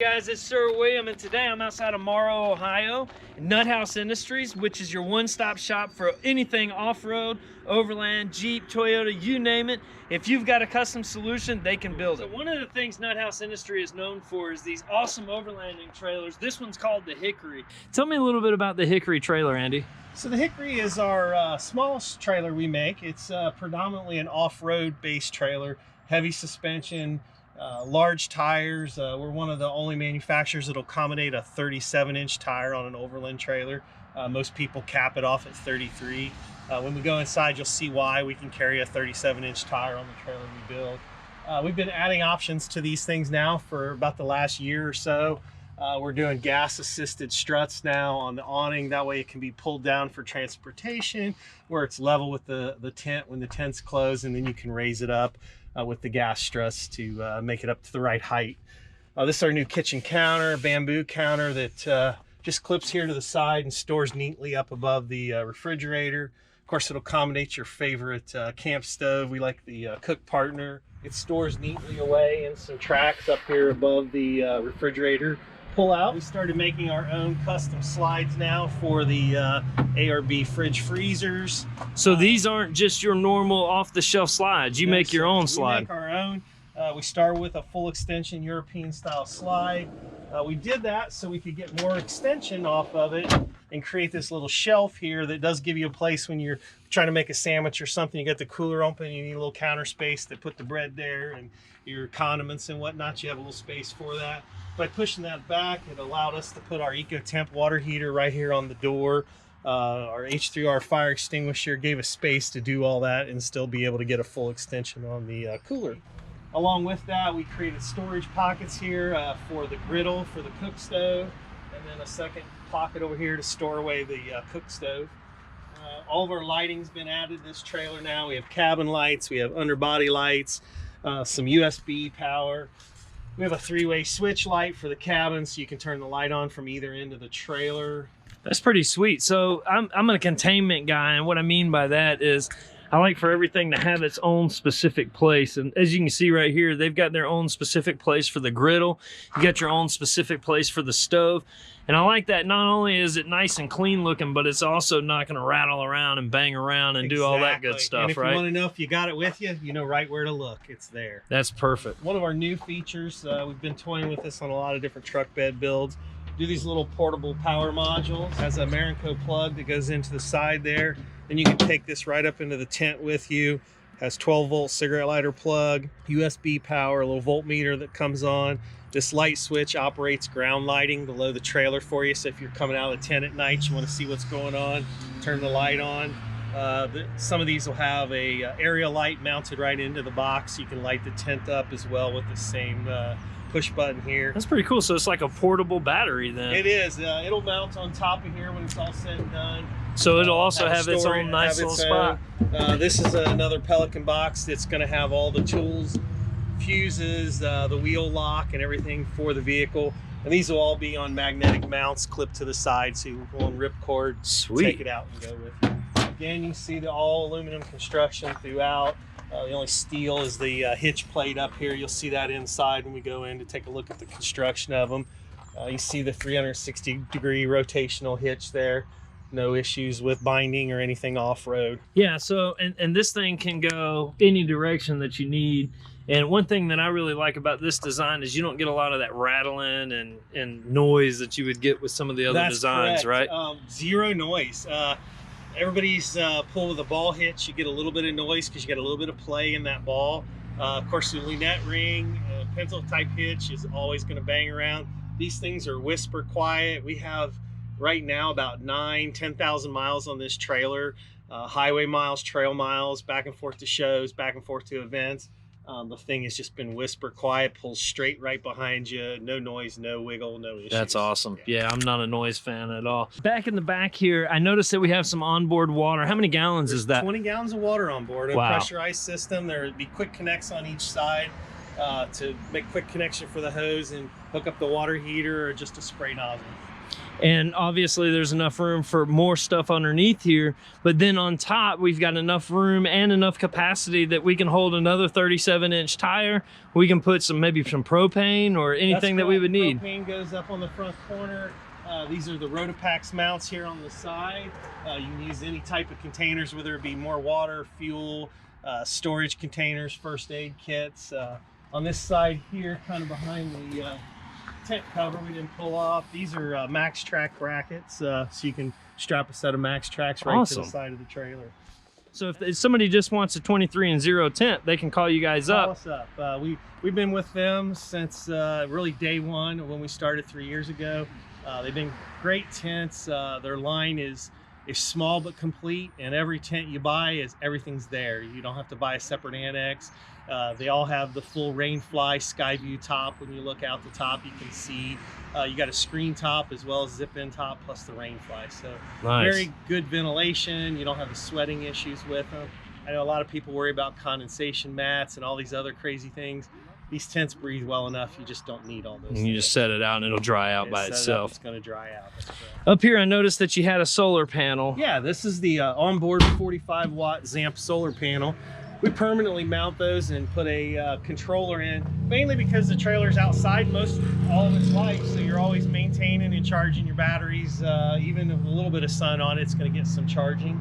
Guys, it's Sir William, and today I'm outside of Morrow, Ohio, Nuthouse Industries, which is your one-stop shop for anything off-road, overland, Jeep, Toyota, you name it. If you've got a custom solution, they can build it. So one of the things Nuthouse Industry is known for is these awesome overlanding trailers. This one's called the Hickory. Tell me a little bit about the Hickory trailer, Andy. So the Hickory is our smallest trailer we make. It's predominantly an off-road based trailer, heavy suspension, large tires. We're one of the only manufacturers that'll accommodate a 37-inch tire on an Overland trailer. Most people cap it off at 33. When we go inside, you'll see why. We can carry a 37-inch tire on the trailer we build. We've been adding options to these things now for about the last year or so. We're doing gas-assisted struts now on the awning. That way it can be pulled down for transportation, where it's level with the tent when the tent's closed, and then you can raise it up with the gas struts to make it up to the right height. This is our new kitchen counter, bamboo counter that just clips here to the side and stores neatly up above the refrigerator. Of course, it'll accommodate your favorite camp stove. We like the Cook Partner. It stores neatly away in some tracks up here above the refrigerator. Pull out. We started making our own custom slides now for the ARB fridge freezers. So these aren't just your normal off-the-shelf slides. You make your own slide. We make our own. We start with a full extension European style slide. We did that so we could get more extension off of it and create this little shelf here that does give you a place when you're trying to make a sandwich or something. You get the cooler open, you need a little counter space to put the bread there and your condiments and whatnot. You have a little space for that. By pushing that back, it allowed us to put our 𝐒𝐏𝐄𝐈𝐴 water heater right here on the door. Our H3R fire extinguisher gave us space to do all that and still be able to get a full extension on the cooler. Along with that, we created storage pockets here for the griddle, for the cook stove, and then a second pocket over here to store away the cook stove. All of our lighting's been added to this trailer now. We have cabin lights, we have underbody lights, some USB power. We have a three-way switch light for the cabin, so you can turn the light on from either end of the trailer. That's pretty sweet. So I'm a containment guy, and what I mean by that is I like for everything to have its own specific place. And as you can see right here, they've got their own specific place for the griddle. You got your own specific place for the stove. And I like that not only is it nice and clean looking, but it's also not going to rattle around and bang around and do all that good stuff, and if right? you want to know if you got it with you, you know right where to look. It's there. That's perfect. One of our new features, we've been toying with this on a lot of different truck bed builds. Do these little portable power modules. Has a 𝐼𝐸𝐶𝐿 plug that goes into the side there. And you can take this right up into the tent with you. Has 12-volt cigarette lighter plug, USB power, a little voltmeter that comes on. This light switch operates ground lighting below the trailer for you. So if you're coming out of the tent at night, you want to see what's going on, turn the light on. Some of these will have a area light mounted right into the box. You can light the tent up as well with the same push button here. That's pretty cool. So it's like a portable battery then. It is. It'll mount on top of here when it's all said and done. So it'll also have its own nice little spot. This is another Pelican box that's going to have all the tools, fuses, the wheel lock, and everything for the vehicle. And these will all be on magnetic mounts clipped to the side, so you can go on ripcord, take it out and go with you. Again, you see the all aluminum construction throughout. The only steel is the hitch plate up here. You'll see that inside when we go in to take a look at the construction of them. You see the 360-degree rotational hitch there. No issues with binding or anything off-road. Yeah, so and this thing can go any direction that you need. And one thing that I really like about this design is you don't get a lot of that rattling and noise that you would get with some of the other designs, correct. right? Zero noise. Everybody's pull with a ball hitch, you get a little bit of noise because you get a little bit of play in that ball. Of course, the lunette ring, pencil type hitch is always going to bang around. These things are whisper quiet. We have right now about 10,000 miles on this trailer, highway miles, trail miles, back and forth to shows, back and forth to events. The thing has just been whisper quiet, pulls straight right behind you, no noise, no wiggle, no issues. That's awesome. Yeah, I'm not a noise fan at all. Back in the back here, I noticed that we have some onboard water. How many gallons is that? 20 gallons of water on board. Wow. A pressurized system. There would be quick connects on each side to make quick connection for the hose and hook up the water heater or just a spray nozzle. And obviously there's enough room for more stuff underneath here, but then on top we've got enough room and enough capacity that we can hold another 37-inch tire. We can put some, maybe some propane or anything that we would need. Propane goes up on the front corner. These are the Rotopax mounts here on the side. You can use any type of containers, whether it be more water, fuel, storage containers, first aid kits. On this side here, kind of behind the tent cover we didn't pull off, these are Max Track brackets, so you can strap a set of Max Tracks right to the side of the trailer. So if somebody just wants a 23 and 0 tent, they can call you guys up. Call us up. We've been with them since really day one when we started 3 years ago. They've been great tents. Their line is small but complete, and every tent you buy everything's there. You don't have to buy a separate annex. They all have the full rainfly sky view top. When you look out the top, you can see you got a screen top as well as zip-in top plus the rainfly. So nice. Very good ventilation. You don't have the sweating issues with them. I know a lot of people worry about condensation mats and all these other crazy things. These tents breathe well enough. You just don't need all those things. You just set it out and it'll dry out by itself. It's going to dry out. Up here I noticed that you had a solar panel. Yeah, this is the onboard 45-watt ZAMP solar panel. We permanently mount those and put a controller in, mainly because the trailer's outside all of its life, so you're always maintaining and charging your batteries. Even with a little bit of sun on it, it's going to get some charging.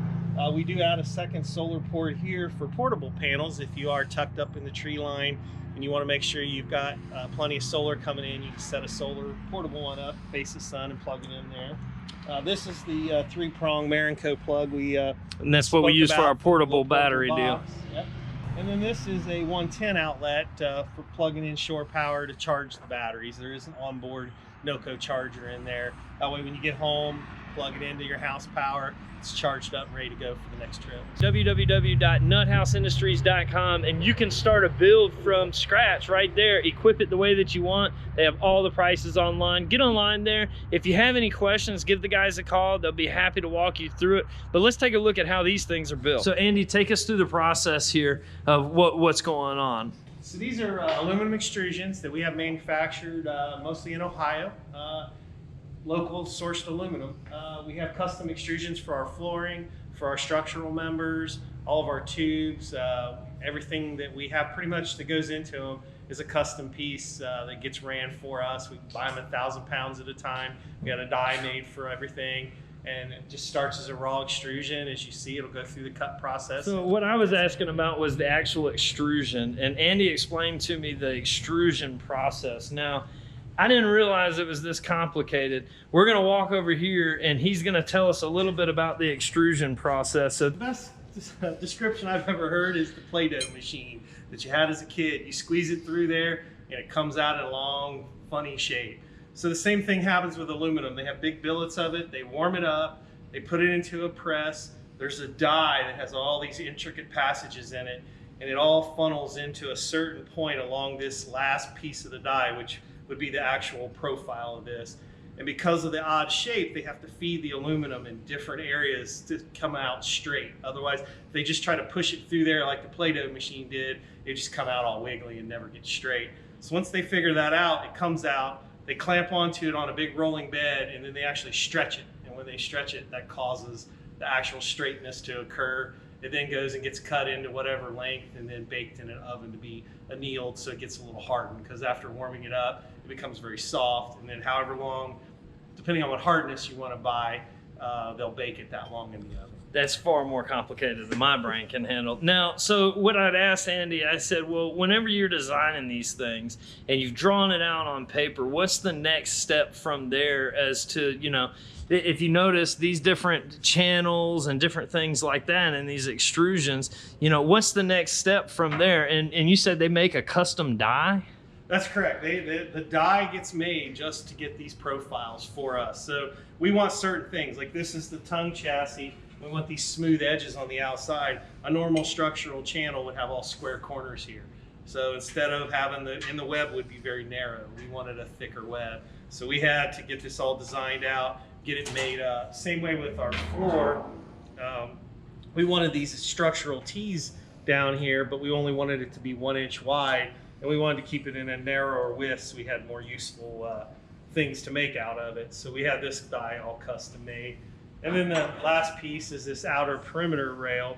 We do add a second solar port here for portable panels if you are tucked up in the tree line and you want to make sure you've got plenty of solar coming in. You can set a solar portable one up, face the sun, and plug it in there. This is the 3-prong 𝐒𝐿𝐴 plug and that's what we use for our portable battery deal. Yep. And then this is a 110 outlet for plugging in shore power to charge the batteries. There is an onboard 𝐒𝐿𝐿𝐿 charger in there. That way when you get home, plug it into your house power, it's charged up and ready to go for the next trip. www.nutthouseindustries.com, and you can start a build from scratch right there. Equip it the way that you want. They have all the prices online. Get online there. If you have any questions, give the guys a call. They'll be happy to walk you through it. But let's take a look at how these things are built. So Andy, take us through the process here of what's going on. So these are aluminum extrusions that we have manufactured mostly in Ohio. Local sourced aluminum. We have custom extrusions for our flooring, for our structural members, all of our tubes, everything that we have pretty much that goes into them is a custom piece that gets ran for us. We buy them 1,000 pounds at a time. We got a die made for everything, and it just starts as a raw extrusion. As you see, it'll go through the cut process. So what I was asking about was the actual extrusion, and Andy explained to me the extrusion process. Now, I didn't realize it was this complicated. We're gonna walk over here and he's gonna tell us a little bit about the extrusion process. So the best description I've ever heard is the Play-Doh machine that you had as a kid. You squeeze it through there and it comes out in a long, funny shape. So the same thing happens with aluminum. They have big billets of it, they warm it up, they put it into a press. There's a die that has all these intricate passages in it, and it all funnels into a certain point along this last piece of the die, which would be the actual profile of this. And because of the odd shape, they have to feed the aluminum in different areas to come out straight. Otherwise, if they just try to push it through there like the Play-Doh machine did, it just come out all wiggly and never get straight. So once they figure that out, it comes out, they clamp onto it on a big rolling bed, and then they actually stretch it. And when they stretch it, that causes the actual straightness to occur. It then goes and gets cut into whatever length and then baked in an oven to be annealed, so it gets a little hardened, because after warming it up, it becomes very soft, and then however long, depending on what hardness you want to buy, they'll bake it that long in the oven. That's far more complicated than my brain can handle. Now, so what I'd asked Andy, I said, well, whenever you're designing these things and you've drawn it out on paper, what's the next step from there as to, you know, if you notice these different channels and different things like that and these extrusions, you know, what's the next step from there? And you said they make a custom die? That's correct. The die gets made just to get these profiles for us. So we want certain things, like this is the tongue chassis. We want these smooth edges on the outside. A normal structural channel would have all square corners here. So instead of having the web would be very narrow, we wanted a thicker web. So we had to get this all designed out, get it made up. Same way with our floor. We wanted these structural tees down here, but we only wanted it to be 1 inch wide, and we wanted to keep it in a narrower width so we had more useful things to make out of it. So we have this die all custom made. And then the last piece is this outer perimeter rail,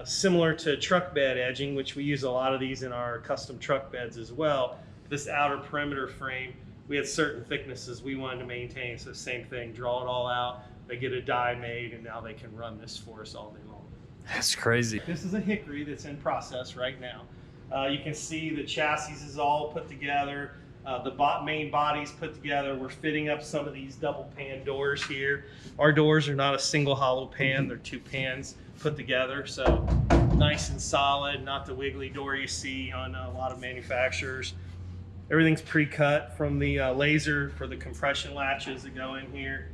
similar to truck bed edging, which we use a lot of these in our custom truck beds as well. This outer perimeter frame, we had certain thicknesses we wanted to maintain. So same thing, draw it all out. They get a die made, and now they can run this for us all day long. That's crazy. This is a Hickory that's in process right now. You can see the chassis is all put together. The main body's put together. We're fitting up some of these double pan doors here. Our doors are not a single hollow pan. They're 2 pans put together. So nice and solid, not the wiggly door you see on a lot of manufacturers. Everything's pre-cut from the laser for the compression latches that go in here.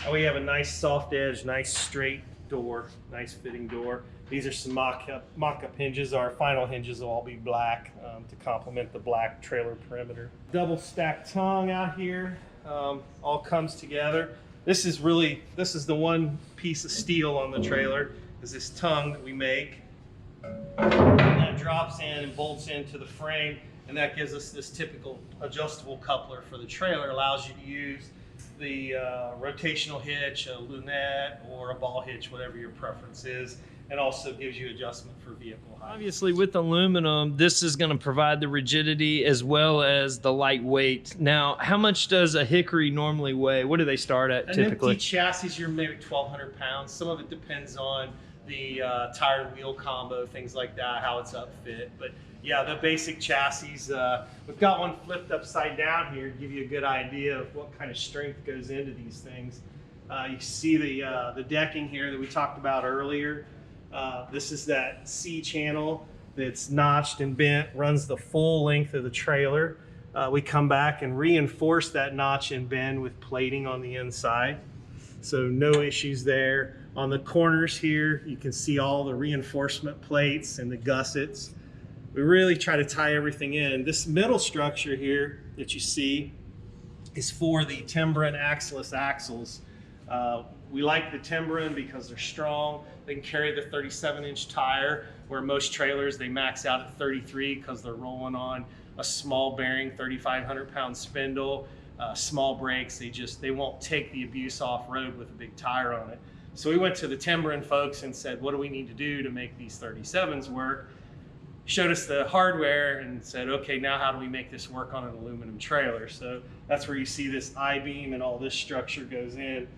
And we have a nice soft edge, nice straight door, nice fitting door. These are some mock-up hinges. Our final hinges will all be black to complement the black trailer perimeter. Double stacked tongue out here, all comes together. This is the one piece of steel on the trailer, is this tongue that we make. And that drops in and bolts into the frame, and that gives us this typical adjustable coupler for the trailer. Allows you to use the rotational hitch, a lunette, or a ball hitch, whatever your preference is, and also gives you adjustment for vehicle height. Obviously, with aluminum, this is going to provide the rigidity as well as the lightweight. Now, how much does a Hickory normally weigh? What do they start at typically? An empty chassis, you're maybe 1,200 pounds. Some of it depends on the tire and wheel combo, things like that, how it's upfit. But yeah, the basic chassis, we've got one flipped upside down here to give you a good idea of what kind of strength goes into these things. You see the decking here that we talked about earlier. This is that C channel that's notched and bent, runs the full length of the trailer. We come back and reinforce that notch and bend with plating on the inside. So no issues there. On the corners here, you can see all the reinforcement plates and the gussets. We really try to tie everything in. This middle structure here that you see is for the Timbren axle-less axles. We like the Timbren because they're strong. They can carry the 37-inch tire, where most trailers, they max out at 33 because they're rolling on a small bearing, 3,500-pound spindle, small brakes. They won't take the abuse off-road with a big tire on it. So we went to the Timbren folks and said, what do we need to do to make these 37s work? Showed us the hardware and said, okay, now how do we make this work on an aluminum trailer? So that's where you see this I-beam and all this structure goes in.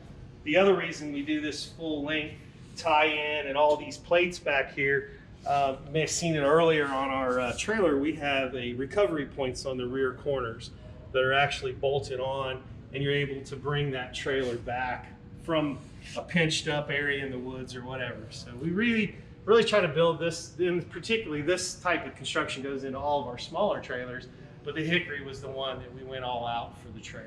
The other reason we do this full length tie-in and all these plates back here, you may have seen it earlier on our trailer, we have a recovery points on the rear corners that are actually bolted on, and you're able to bring that trailer back from a pinched up area in the woods or whatever. So we really try to build this, and particularly this type of construction goes into all of our smaller trailers, but the Hickory was the one that we went all out for the trail.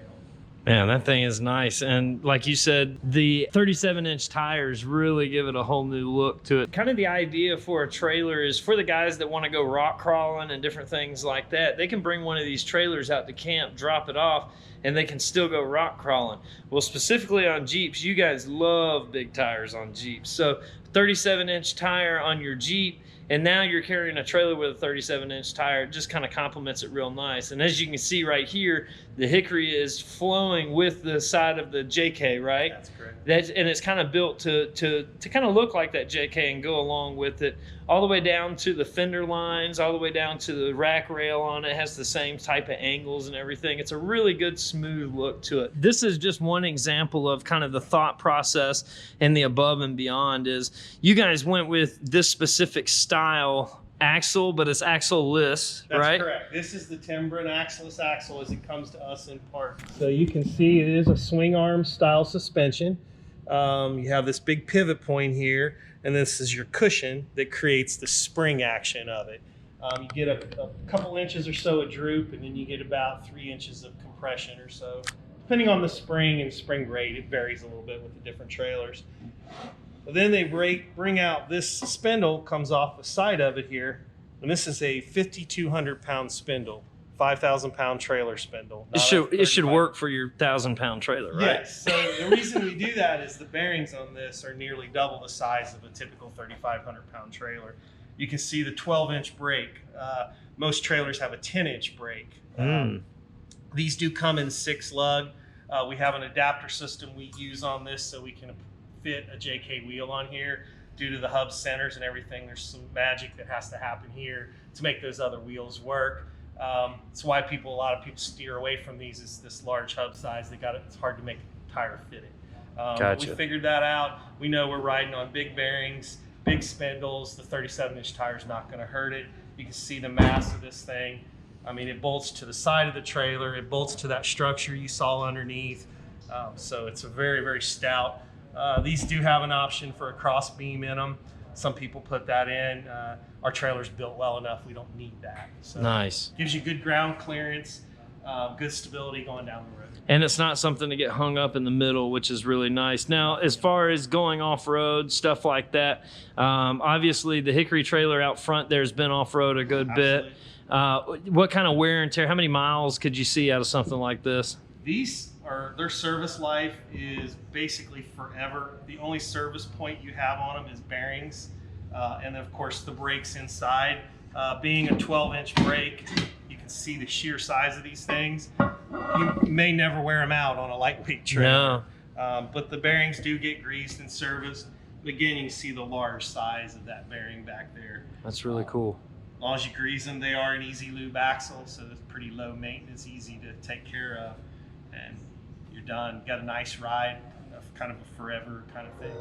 Man, that thing is nice. And like you said, the 37-inch tires really give it a whole new look to it. Kind of the idea for a trailer is for the guys that want to go rock crawling and different things like that, they can bring one of these trailers out to camp, drop it off, and they can still go rock crawling. Well, specifically on Jeeps, you guys love big tires on Jeeps. So 37-inch tire on your Jeep, and now you're carrying a trailer with a 37-inch tire. It just kind of complements it real nice. And as you can see right here, the Hickory is flowing with the side of the JK, right? That's correct. And it's kind of built to kind of look like that JK and go along with it, all the way down to the fender lines, all the way down to the rack rail on it. It has the same type of angles and everything. It's a really good smooth look to it. This is just one example of kind of the thought process and the above and beyond is you guys went with this specific style axle, but it's axle-less, right? That's correct. This is the Timbren axle-less axle as it comes to us in part. So you can see it is a swing arm style suspension. You have this big pivot point here, and this is your cushion that creates the spring action of it. You get a couple inches or so of droop, and then you get about 3 inches of compression or so. Depending on the spring and spring rate, it varies a little bit with the different trailers. But then they bring out this spindle, comes off the side of it here, and this is a 5,200-pound spindle, 5,000-pound trailer spindle. It should work for your 1,000-pound trailer, right? Yes. So the reason we do that is the bearings on this are nearly double the size of a typical 3,500-pound trailer. You can see the 12-inch brake. Most trailers have a 10-inch brake. These do come in 6 lug. We have an adapter system we use on this so we can fit a JK wheel on here. Due to the hub centers and everything, there's some magic that has to happen here to make those other wheels work. That's why a lot of people steer away from these, is this large hub size. It's hard to make a tire fit it. Gotcha. We figured that out. We know we're riding on big bearings, big spindles. The 37-inch tire is not going to hurt it. You can see the mass of this thing. I mean, it bolts to the side of the trailer. It bolts to that structure you saw underneath. So it's a very, very stout. These do have an option for a cross beam in them. Some people put that in. Our trailer's built well enough, we don't need that. So nice. Gives you good ground clearance, good stability going down the road. And it's not something to get hung up in the middle, which is really nice. Now, as far as going off-road, stuff like that, obviously the Hickory trailer out front there's been off-road a good bit. What kind of wear and tear, how many miles could you see out of something like this? Their service life is basically forever. The only service point you have on them is bearings, and of course the brakes inside. Being a 12-inch brake, you can see the sheer size of these things. You may never wear them out on a lightweight trailer. No. But the bearings do get greased and serviced. Again, you can see the large size of that bearing back there. That's really cool. As long as you grease them, they are an easy lube axle, so it's pretty low maintenance, easy to take care of, and you're done. Got a nice ride, kind of a forever kind of thing.